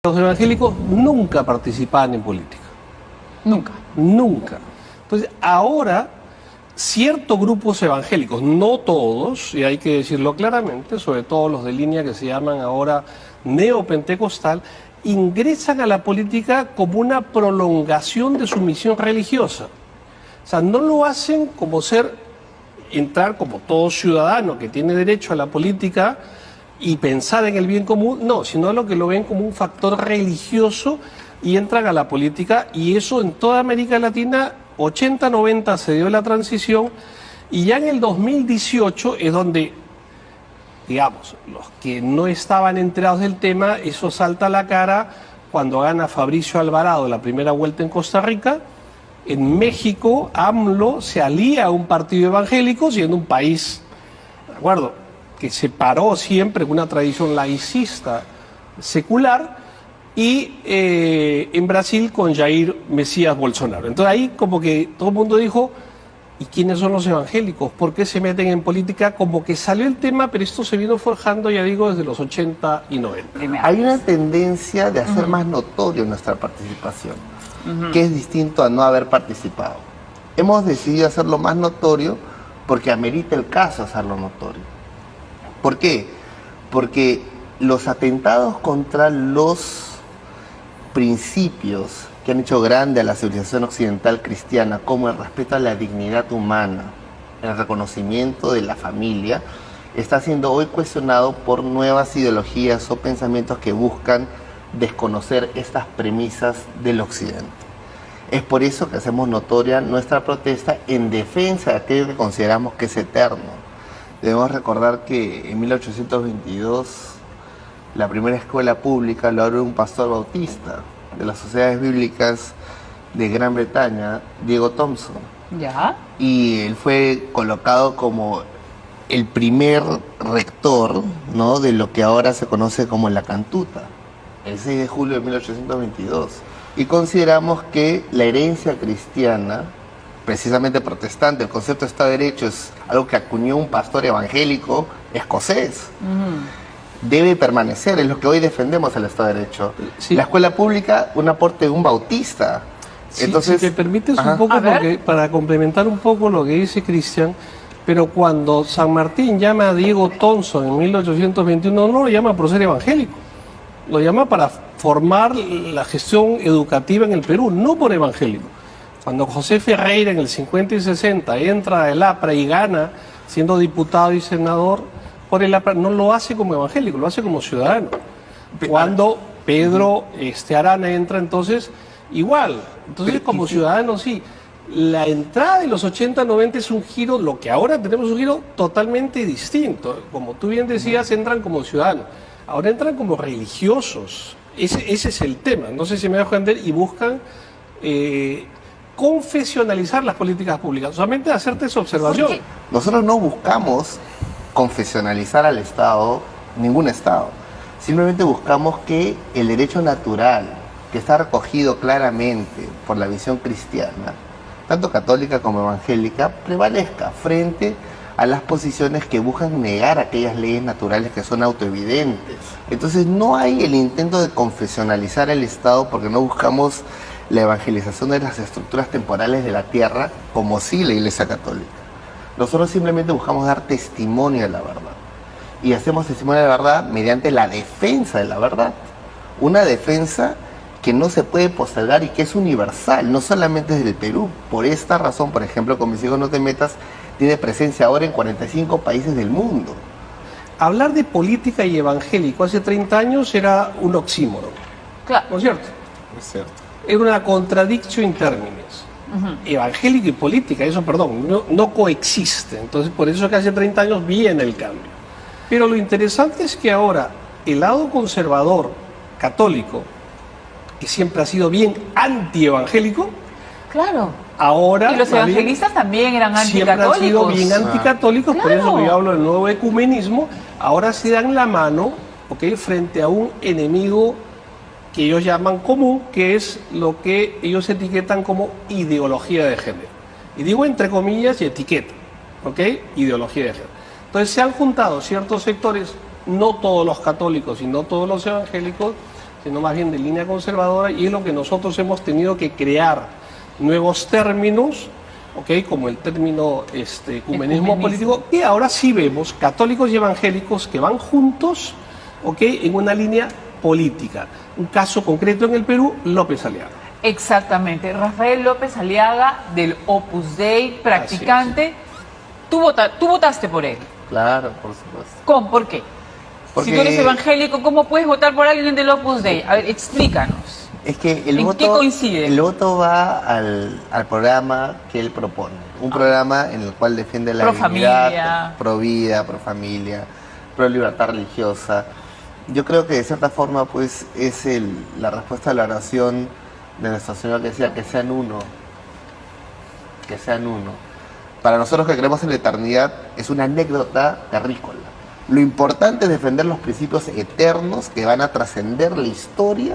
Los evangélicos nunca participaban en política. Nunca. Nunca. Entonces, ahora, ciertos grupos evangélicos, no todos, y hay que decirlo claramente, sobre todo los de línea que se llaman ahora neopentecostal, ingresan a la política como una prolongación de su misión religiosa. O sea, no lo hacen como entrar como todo ciudadano que tiene derecho a la política y pensar en el bien común, no, sino lo que lo ven como un factor religioso y entran a la política, y eso en toda América Latina, 80-90 se dio la transición, y ya en el 2018 es donde, digamos, los que no estaban enterados del tema, eso salta a la cara cuando gana Fabricio Alvarado la primera vuelta en Costa Rica. En México, AMLO se alía a un partido evangélico, siendo un país, ¿de acuerdo?, que se paró siempre con una tradición laicista secular, y en Brasil con Jair Mesías Bolsonaro. Entonces ahí como que todo el mundo dijo, ¿y quiénes son los evangélicos? ¿Por qué se meten en política? Como que salió el tema, pero esto se vino forjando, ya digo, desde los 80 y 90. Hay una tendencia de hacer más notorio nuestra participación, que es distinto a no haber participado. Hemos decidido hacerlo más notorio porque amerita el caso hacerlo notorio. ¿Por qué? Porque los atentados contra los principios que han hecho grande a la civilización occidental cristiana, como el respeto a la dignidad humana, el reconocimiento de la familia, está siendo hoy cuestionado por nuevas ideologías o pensamientos que buscan desconocer estas premisas del occidente. Es por eso que hacemos notoria nuestra protesta en defensa de aquello que consideramos que es eterno. Debemos recordar que en 1822 la primera escuela pública lo abrió un pastor bautista de las sociedades bíblicas de Gran Bretaña, Diego Thompson. ¿Ya? Y él fue colocado como el primer rector, ¿no?, de lo que ahora se conoce como la Cantuta, el 6 de julio de 1822. Y consideramos que la herencia cristiana, precisamente protestante, el concepto de Estado de Derecho es algo que acuñó un pastor evangélico escocés. Debe permanecer, es lo que hoy defendemos, el Estado de Derecho. Sí. La escuela pública, un aporte de un bautista. Sí, Entonces, si te permites ajá, un poco, porque, para complementar un poco lo que dice Cristian, pero cuando San Martín llama a Diego Thompson en 1821, no lo llama por ser evangélico, lo llama para formar la gestión educativa en el Perú, no por evangélico. Cuando José Ferreira en el 50 y 60 entra al APRA y gana siendo diputado y senador por el APRA, no lo hace como evangélico, lo hace como ciudadano. Cuando Pedro Arana entra, entonces igual. Entonces como ciudadano sí. La entrada de los 80-90 es un giro, lo que ahora tenemos es un giro totalmente distinto. Como tú bien decías, entran como ciudadanos. Ahora entran como religiosos. Ese es el tema. No sé si me dejo entender, y buscan confesionalizar las políticas públicas. Solamente hacerte esa observación. nosotros no buscamos confesionalizar al Estado, ningún Estado. Simplemente buscamos que el derecho natural, que está recogido claramente por la visión cristiana, tanto católica como evangélica, prevalezca frente a las posiciones que buscan negar aquellas leyes naturales que son autoevidentes. Entonces no hay el intento de confesionalizar el Estado, porque no buscamos la evangelización de las estructuras temporales de la tierra, como sí la Iglesia Católica. Nosotros simplemente buscamos dar testimonio de la verdad. Y hacemos testimonio de la verdad mediante la defensa de la verdad. Una defensa que no se puede postergar y que es universal, no solamente desde el Perú. Por esta razón, por ejemplo, con Mis Hijos No Te Metas, tiene presencia ahora en 45 países del mundo. Hablar de política y evangélico hace 30 años era un oxímoron. Claro. ¿No es cierto? Es cierto. Era una contradicción in terminis. Evangélico y política, eso, perdón, no coexiste. Entonces, por eso que hace 30 años viene el cambio. Pero lo interesante es que ahora el lado conservador católico, que siempre ha sido bien antievangélico, Claro. ahora Y los evangelistas también eran siempre anticatólicos. han sido bien anticatólicos, por eso que yo hablo del nuevo ecumenismo. Ahora se dan la mano, ¿okay?, frente a un enemigo que ellos llaman común, que es lo que ellos etiquetan como ideología de género. Y digo entre comillas y etiqueta, ¿ok? Ideología de género. Entonces se han juntado ciertos sectores, no todos los católicos y no todos los evangélicos, sino más bien de línea conservadora, y es lo que nosotros hemos tenido que crear nuevos términos, ¿ok? Como el término ecumenismo político, y ahora sí vemos católicos y evangélicos que van juntos, ¿ok? En una línea política. Un caso concreto en el Perú, López Aliaga. Exactamente. Rafael López Aliaga, del Opus Dei, practicante. Tú votaste por él. Claro, por supuesto. ¿Cómo? ¿Por qué? Porque- Si tú eres evangélico, ¿cómo puedes votar por alguien del Opus Dei? A ver, explícanos. Es que el ¿En voto, qué coincide? El voto va al programa que él propone. Un programa en el cual defiende la Pro dignidad, familia. pro vida, pro familia, pro libertad religiosa. Yo creo que de cierta forma pues es la respuesta a la oración de nuestro Señor que decía que sean uno. Que sean uno. Para nosotros que creemos en la eternidad es una anécdota terrícola. Lo importante es defender los principios eternos que van a trascender la historia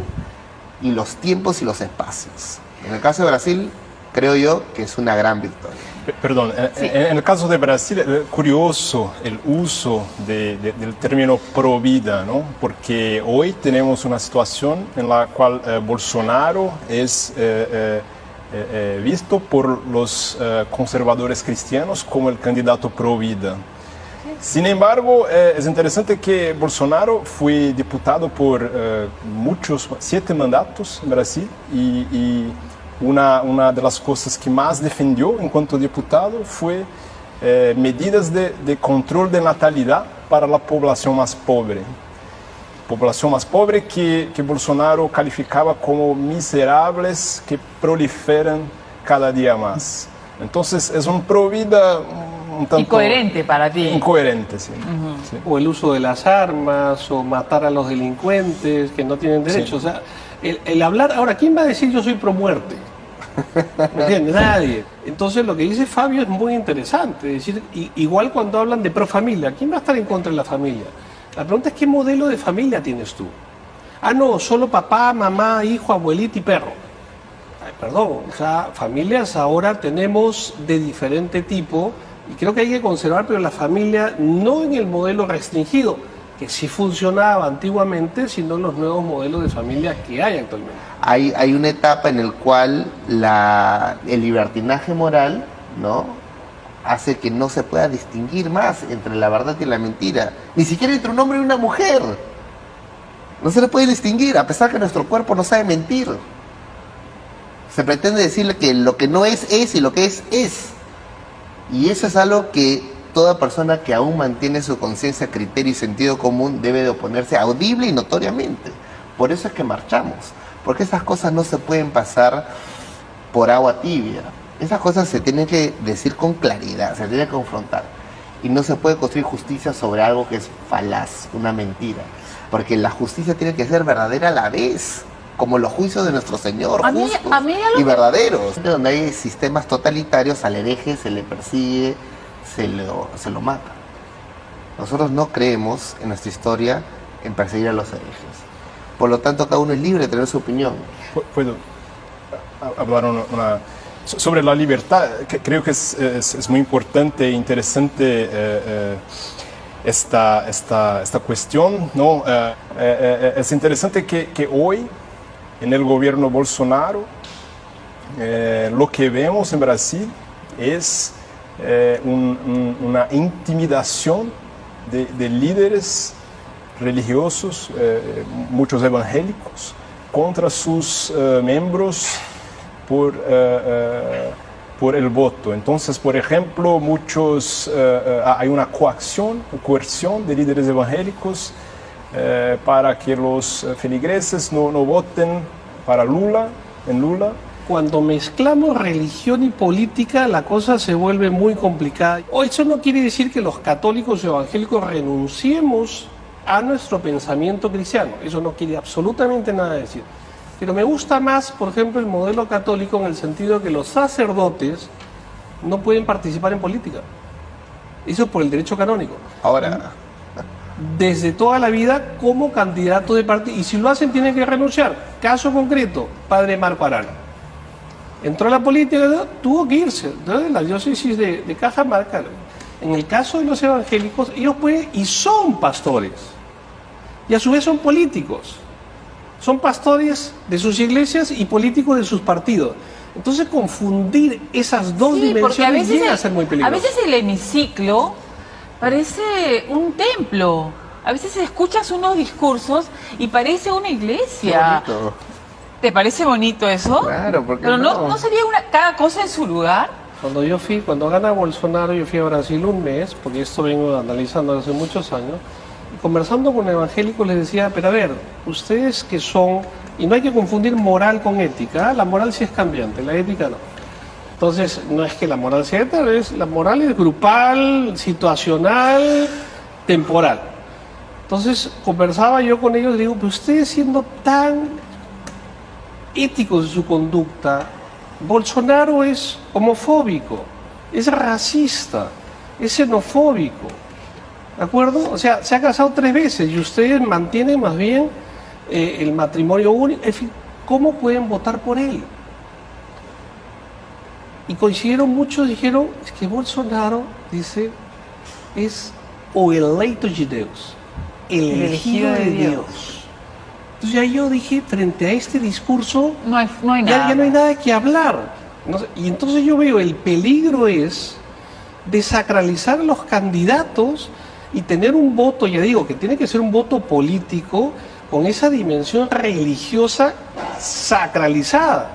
y los tiempos y los espacios. En el caso de Brasil, creo yo que es una gran victoria. Perdón, en el caso de Brasil, es curioso el uso del término pro vida, ¿no? Porque hoy tenemos una situación en la cual Bolsonaro es visto por los conservadores cristianos como el candidato pro vida. Sin embargo, es interesante que Bolsonaro fue diputado por 7 mandatos en Brasil y una de las cosas que más defendió en cuanto diputado fue medidas de control de natalidad para la población más pobre. Población más pobre que Bolsonaro calificaba como miserables que proliferan cada día más. Entonces es un pro vida un tanto Incoherente para ti. incoherente, sí. Sí. O el uso de las armas, o matar a los delincuentes que no tienen derecho. Sí. O sea, el hablar... Ahora, ¿quién va a decir yo soy pro muerte? ¿Me entiendes? Nadie. Entonces lo que dice Fabio es muy interesante. Es decir, igual cuando hablan de pro familia, ¿quién va a estar en contra de la familia? La pregunta es ¿qué modelo de familia tienes tú? Ah, no, solo papá, mamá, hijo, abuelita y perro. Ay, perdón, o sea, familias ahora tenemos de diferente tipo y creo que hay que conservar, pero la familia no en el modelo restringido, que sí funcionaba antiguamente, sino en los nuevos modelos de familia que hay actualmente. Hay una etapa en la cual el libertinaje moral, ¿no?, hace que no se pueda distinguir más entre la verdad y la mentira, ni siquiera entre un hombre y una mujer. No se le puede distinguir, a pesar que nuestro cuerpo no sabe mentir. Se pretende decirle que lo que no es y lo que es. Y eso es algo que toda persona que aún mantiene su conciencia, criterio y sentido común debe de oponerse audible y notoriamente. Por eso es que marchamos, porque esas cosas no se pueden pasar por agua tibia. Esas cosas se tienen que decir con claridad, se tienen que confrontar. Y no se puede construir justicia sobre algo que es falaz, una mentira. Porque la justicia tiene que ser verdadera a la vez, como los juicios de nuestro Señor, A mí justos algo y que- verdaderos. Donde hay sistemas totalitarios, al hereje se le persigue, se lo mata. Nosotros no creemos en nuestra historia en perseguir a los herejes. Por lo tanto, cada uno es libre de tener su opinión. ¿Puedo hablar sobre la libertad? Que creo que es muy importante e interesante esta cuestión, ¿no? Es interesante que hoy, en el gobierno Bolsonaro, lo que vemos en Brasil es una intimidación de líderes religiosos, muchos evangélicos, contra sus miembros por el voto. Entonces, por ejemplo, hay una coacción o coerción de líderes evangélicos para que los feligreses no voten para Lula, en Lula. Cuando mezclamos religión y política, la cosa se vuelve muy complicada. Eso no quiere decir que los católicos o evangélicos renunciemos a nuestro pensamiento cristiano. Eso no quiere absolutamente nada decir. Pero me gusta más, por ejemplo, el modelo católico en el sentido de que los sacerdotes no pueden participar en política. Eso por el derecho canónico. Ahora, Desde toda la vida como candidato de partido. Y si lo hacen, tienen que renunciar. Caso concreto, padre Marco Arana. Entró a la política, tuvo que irse. De la diócesis de Cajamarca. En el caso de los evangélicos, ellos pueden y son pastores. Y a su vez son políticos. Son pastores de sus iglesias y políticos de sus partidos. Entonces confundir esas dos Sí, porque dimensiones llega a ser muy a peligroso. veces el hemiciclo parece un templo. A veces escuchas unos discursos y parece una iglesia. Qué bonito. ¿Te parece bonito eso? Claro, porque Pero no sería cada cosa en su lugar. Cuando gana Bolsonaro, yo fui a Brasil un mes, porque esto vengo analizando hace muchos años, y conversando con evangélicos les decía, pero a ver, ustedes que son, y no hay que confundir moral con ética, la moral sí es cambiante, la ética no. Entonces, no es que la moral sea ética, la moral es grupal, situacional, temporal. Entonces, conversaba yo con ellos y digo, pero ustedes siendo tan éticos en su conducta, Bolsonaro es homofóbico, es racista, es xenofóbico, ¿de acuerdo? O sea, se ha casado 3 veces y ustedes mantienen más bien el matrimonio único. En fin, ¿cómo pueden votar por él? Y coincidieron muchos, dijeron, es que Bolsonaro, dice, es o eleito de Deus, el elegido de Dios. Entonces ya yo dije, frente a este discurso, No hay nada. ya no hay nada que hablar. Y entonces yo veo, el peligro es desacralizar a los candidatos y tener un voto, ya digo, que tiene que ser un voto político con esa dimensión religiosa sacralizada.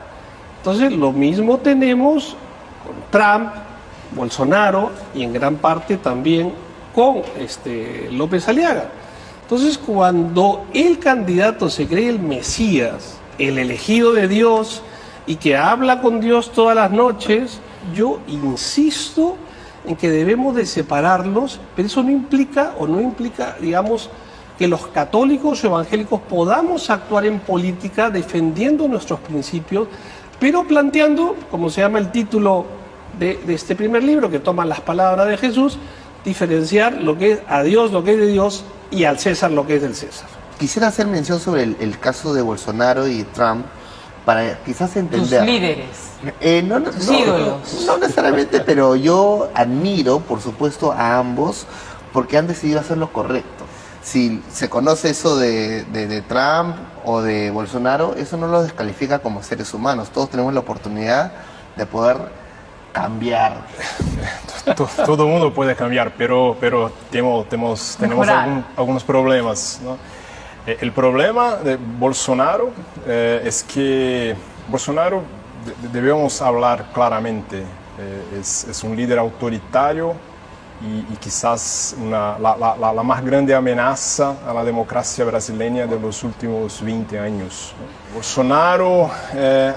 Entonces lo mismo tenemos con Trump, Bolsonaro y en gran parte también con López Aliaga. Entonces, cuando el candidato se cree el Mesías, el elegido de Dios, y que habla con Dios todas las noches, yo insisto en que debemos de separarlos, pero eso no implica, digamos, que los católicos o evangélicos podamos actuar en política defendiendo nuestros principios, pero planteando, como se llama el título de este primer libro, que toma las palabras de Jesús, diferenciar lo que es a Dios, lo que es de Dios, y al César lo que es del César. Quisiera hacer mención sobre el caso de Bolsonaro y Trump para quizás entender. Tus líderes. Tus ídolos. No necesariamente, pero yo admiro, por supuesto, a ambos porque han decidido hacer lo correcto. Si se conoce eso de Trump o de Bolsonaro, eso no los descalifica como seres humanos. Todos tenemos la oportunidad de poder cambiar. Todo el mundo puede cambiar, pero tenemos algunos problemas, ¿no? El problema de Bolsonaro es que Bolsonaro, debemos hablar claramente, es un líder autoritario y quizás la más grande amenaza a la democracia brasileña de los últimos 20 años. Bolsonaro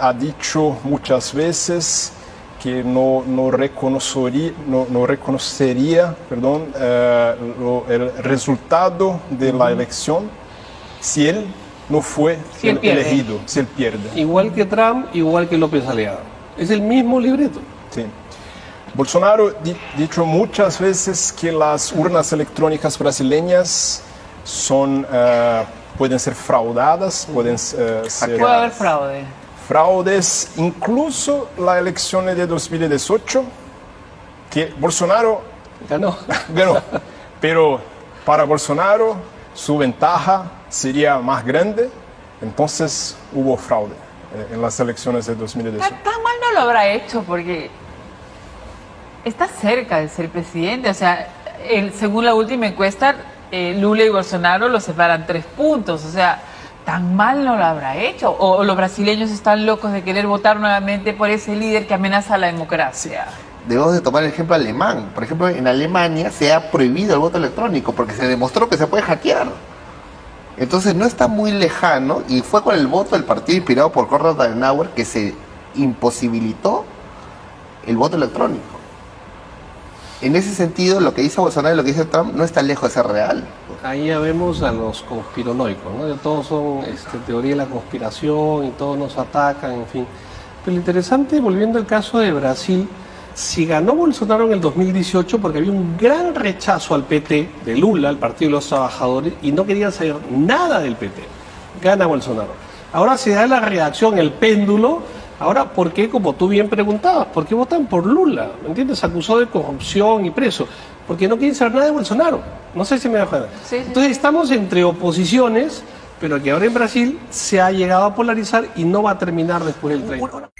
ha dicho muchas veces que no reconocería el resultado de la elección si él no fue elegido, si él pierde. Igual que Trump, igual que López Aliaga. Es el mismo libreto. Sí. Bolsonaro ha dicho muchas veces que las urnas electrónicas brasileñas pueden ser fraudadas, puede haber fraude. Fraudes, incluso la elección de 2018, que Bolsonaro Ganó. Pero para Bolsonaro su ventaja sería más grande, entonces hubo fraude en las elecciones de 2018. Tan mal no lo habrá hecho porque está cerca de ser presidente. O sea, según la última encuesta, Lula y Bolsonaro lo separan 3 puntos. O sea, tan mal no lo habrá hecho. O los brasileños están locos de querer votar nuevamente por ese líder que amenaza a la democracia. Debemos de tomar el ejemplo alemán. Por ejemplo, en Alemania se ha prohibido el voto electrónico porque se demostró que se puede hackear. Entonces no está muy lejano, y fue con el voto del partido inspirado por Konrad Adenauer que se imposibilitó el voto electrónico. En ese sentido, lo que dice Bolsonaro y lo que dice Trump no está lejos de ser real. Ahí ya vemos a los conspiranoicos, ¿no? Todos son teoría de la conspiración y todos nos atacan, en fin. Pero lo interesante, volviendo al caso de Brasil, si ganó Bolsonaro en el 2018 porque había un gran rechazo al PT, de Lula, el Partido de los Trabajadores, y no querían saber nada del PT. Gana Bolsonaro. Ahora se da la reacción, el péndulo. Ahora, ¿por qué, como tú bien preguntabas, por qué votan por Lula? ¿Me entiendes? Acusado de corrupción y preso. Porque no quieren saber nada de Bolsonaro. No sé si me da cuenta. Sí. Entonces estamos entre oposiciones pero que ahora en Brasil se ha llegado a polarizar y no va a terminar después del 30.